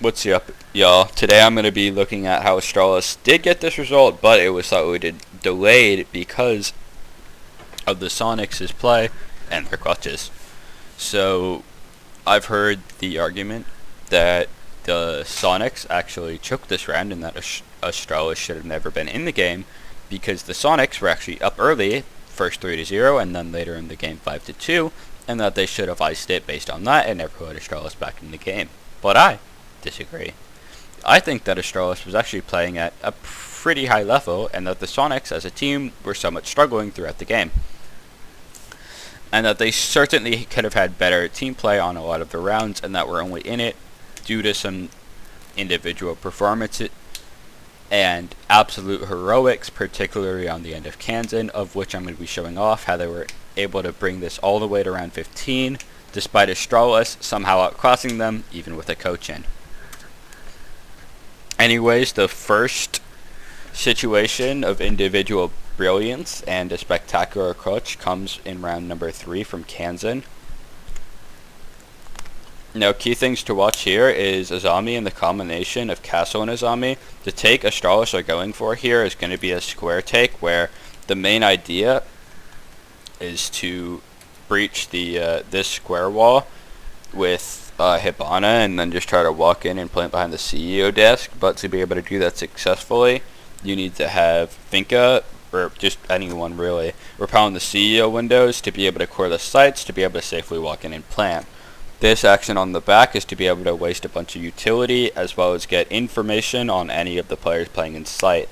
What's up, y'all? Today I'm going to be looking at how Astralis did get this result, but it was slightly delayed because of the Sonics' play and their clutches. So, I've heard the argument that the Sonics actually choked this round and that Astralis should have never been in the game because the Sonics were actually up early, first 3-0, and then later in the game 5-2, and that they should have iced it based on that and never put Astralis back in the game. But I disagree. I think that Astralis was actually playing at a pretty high level and that the Sonics as a team were somewhat struggling throughout the game. And that they certainly could have had better team play on a lot of the rounds and that were only in it due to some individual performances and absolute heroics, particularly on the end of Kanzen, of which I'm going to be showing off how they were able to bring this all the way to round 15 despite Astralis somehow outclassing them even with a coach in. Anyways, the first situation of individual brilliance and a spectacular clutch comes in round number 3 from Kanzen. Now, key things to watch here is Azami and the combination of Castle and Azami. The take Astralis are going for here is going to be a square take where the main idea is to breach the this square wall with Hibana and then just try to walk in and plant behind the CEO desk. But to be able to do that successfully, you need to have Finka, or just anyone really, repel in the CEO windows to be able to core the sites, to be able to safely walk in and plant. This action on the back is to be able to waste a bunch of utility as well as get information on any of the players playing in sight,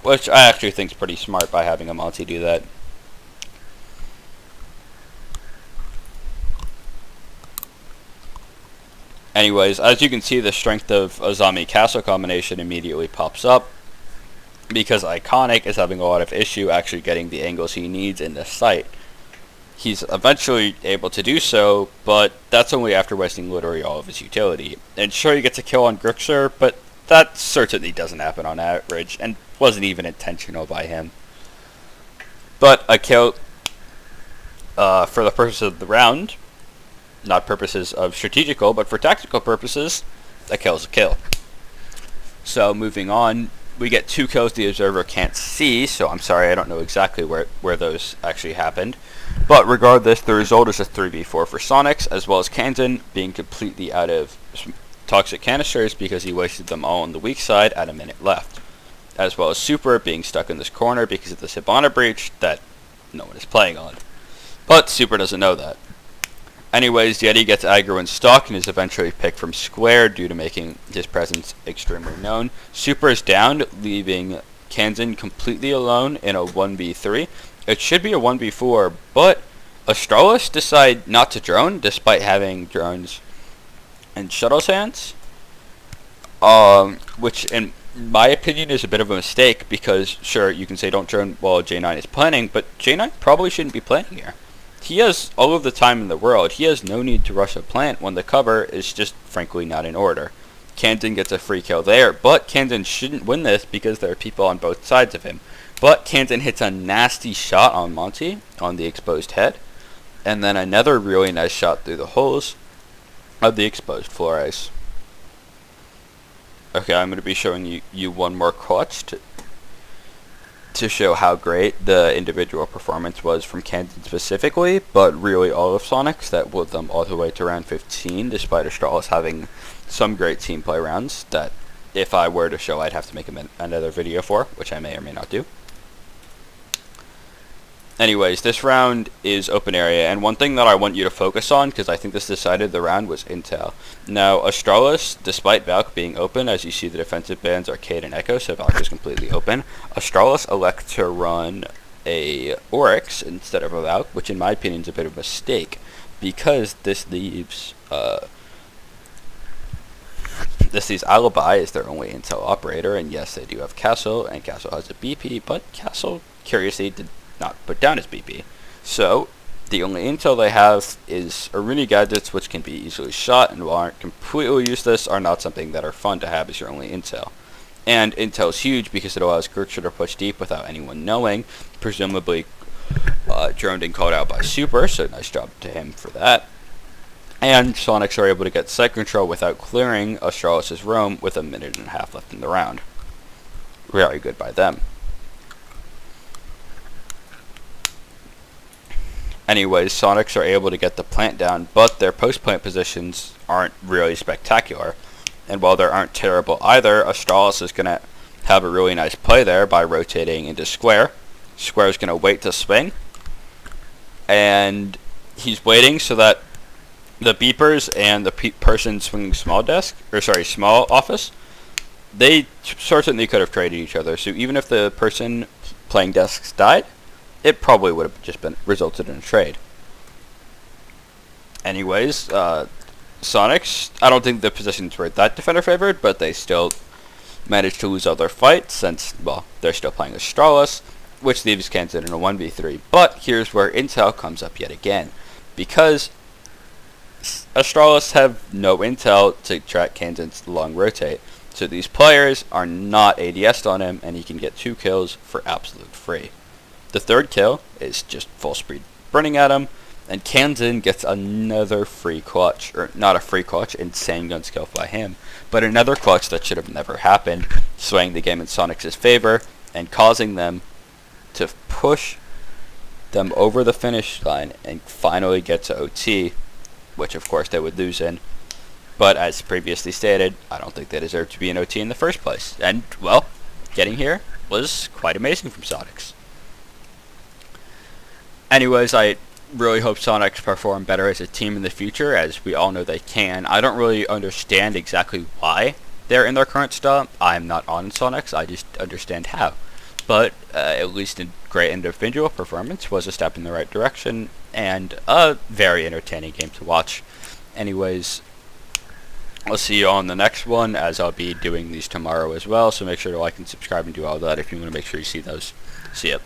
which I actually think is pretty smart by having a multi do that. Anyways, as you can see, the strength of Azami Castle combination immediately pops up because Iconic is having a lot of issue actually getting the angles he needs in the site. He's eventually able to do so, but that's only after wasting literally all of his utility. And sure, he gets a kill on Grixer, but that certainly doesn't happen on average, and wasn't even intentional by him. But a kill, for the purpose of the round, not purposes of strategical, but for tactical purposes, a kill's a kill. So moving on, we get 2 kills the observer can't see, so I'm sorry, I don't know exactly where those actually happened. But regardless, the result is a 3v4 for Sonics, as well as Kanzen being completely out of toxic canisters because he wasted them all on the weak side at a minute left. As well as Super being stuck in this corner because of the Hibana breach that no one is playing on. But Super doesn't know that. Anyways, Yeti gets aggro and stuck and is eventually picked from square due to making his presence extremely known. Super is down, leaving Kanzen completely alone in a 1v3. It should be a 1v4, but Astralis decide not to drone despite having drones and shuttles hands. Which in my opinion is a bit of a mistake because sure, you can say don't drone while J9 is planning, but J9 probably shouldn't be planning here. He has all of the time in the world. He has no need to rush a plant when the cover is just frankly not in order. Kanzen gets a free kill there, but Kanzen shouldn't win this because there are people on both sides of him. But Kanzen hits a nasty shot on Monty on the exposed head, and then another really nice shot through the holes of the exposed floor ice. Okay, I'm going to be showing you one more clutch to show how great the individual performance was from Kanzen specifically, but really all of Sonics that put them all the way to round 15, despite Astralis having some great team play rounds that if I were to show I'd have to make another video for, which I may or may not do. Anyways, this round is open area, and one thing that I want you to focus on, because I think this decided the round, was intel. Now, Astralis, despite Valk being open, as you see the defensive bans Arcade and Echo, so Valk is completely open, Astralis elect to run a Oryx instead of a Valk, which in my opinion is a bit of a mistake, because this leaves Alibi as their only intel operator, and yes, they do have Castle, and Castle has a BP, but Castle, curiously, did not put down his BP. So, the only intel they have is Aruni gadgets, which can be easily shot, and while aren't completely useless, are not something that are fun to have as your only intel. And intel is huge because it allows Grixer to push deep without anyone knowing, presumably droned and called out by Super, so nice job to him for that. And Sonics are able to get site control without clearing Astralis' roam with a minute and a half left in the round. Very good by them. Anyways, Sonics are able to get the plant down, but their post-plant positions aren't really spectacular. And while they aren't terrible either, Astralis is going to have a really nice play there by rotating into Square. Square is going to wait to swing. And he's waiting so that the beepers and the person swinging small office, they certainly could have traded each other. So even if the person playing desks died, it probably would have just been resulted in a trade. Anyways, Sonics, I don't think the positions were that defender favored, but they still managed to lose all their fights since, well, they're still playing Astralis, which leaves Kanzen in a 1v3. But here's where intel comes up yet again, because Astralis have no intel to track Kanzen's long rotate, so these players are not ADS'd on him, and he can get 2 kills for absolute free. The third kill is just full speed running at him, and Kanzen gets another free clutch, or not a free clutch, insane gun skill by him, but another clutch that should have never happened, swaying the game in Sonics' favor, and causing them to push them over the finish line and finally get to OT, which of course they would lose in. But as previously stated, I don't think they deserve to be in OT in the first place. And, well, getting here was quite amazing from Sonics. Anyways, I really hope Sonics perform better as a team in the future, as we all know they can. I don't really understand exactly why they're in their current style. I'm not on Sonics, I just understand how. But at least a great individual performance was a step in the right direction, and a very entertaining game to watch. Anyways, I'll see you all in the next one, as I'll be doing these tomorrow as well, so make sure to like and subscribe and do all that if you want to make sure you see those. See ya.